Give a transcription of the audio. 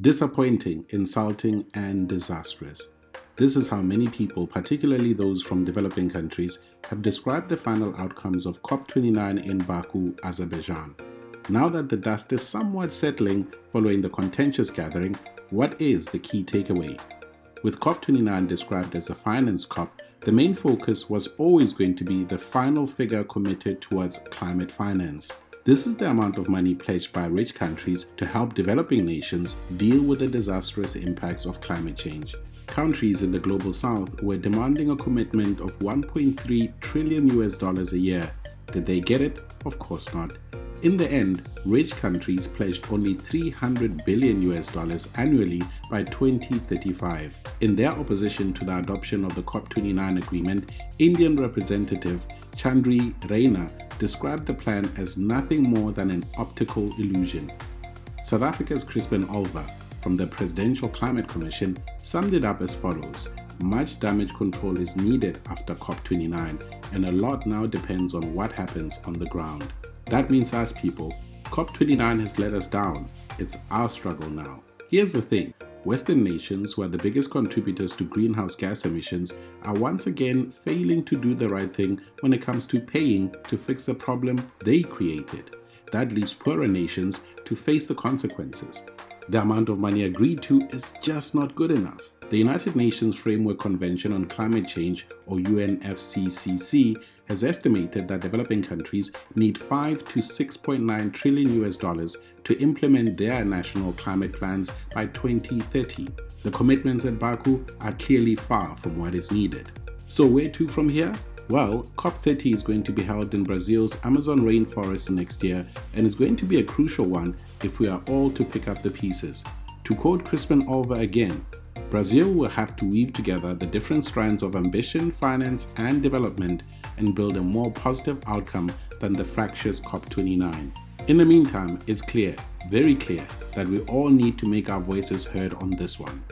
Disappointing, insulting, and disastrous. This is how many people, particularly those from developing countries, have described the final outcomes of COP29 in Baku, Azerbaijan. Now that the dust is somewhat settling following the contentious gathering, what is the key takeaway? With COP29 described as a finance COP, the main focus was always going to be the final figure committed towards climate finance. This is the amount of money pledged by rich countries to help developing nations deal with the disastrous impacts of climate change. Countries in the global south were demanding a commitment of $1.3 trillion a year. Did they get it? Of course not. In the end, rich countries pledged only $300 billion annually by 2035. In their opposition to the adoption of the COP29 agreement, Indian Representative Chandri Raina described the plan as nothing more than an optical illusion. South Africa's Crispin Olva from the Presidential Climate Commission summed it up as follows: much damage control is needed after COP29, and a lot now depends on what happens on the ground. That means us people. COP29 has let us down. It's our struggle now. Here's the thing. Western nations, who are the biggest contributors to greenhouse gas emissions, are once again failing to do the right thing when it comes to paying to fix the problem they created. That leaves poorer nations to face the consequences. The amount of money agreed to is just not good enough. The United Nations Framework Convention on Climate Change, or UNFCCC, has estimated that developing countries need $5 to $6.9 trillion to implement their national climate plans by 2030. The commitments at Baku are clearly far from what is needed. So where to from here? Well, COP30 is going to be held in Brazil's Amazon rainforest next year, and is going to be a crucial one if we are all to pick up the pieces. To quote Crispin Olva again, Brazil will have to weave together the different strands of ambition, finance, and development and build a more positive outcome than the fractious COP29. In the meantime, it's clear, very clear, that we all need to make our voices heard on this one.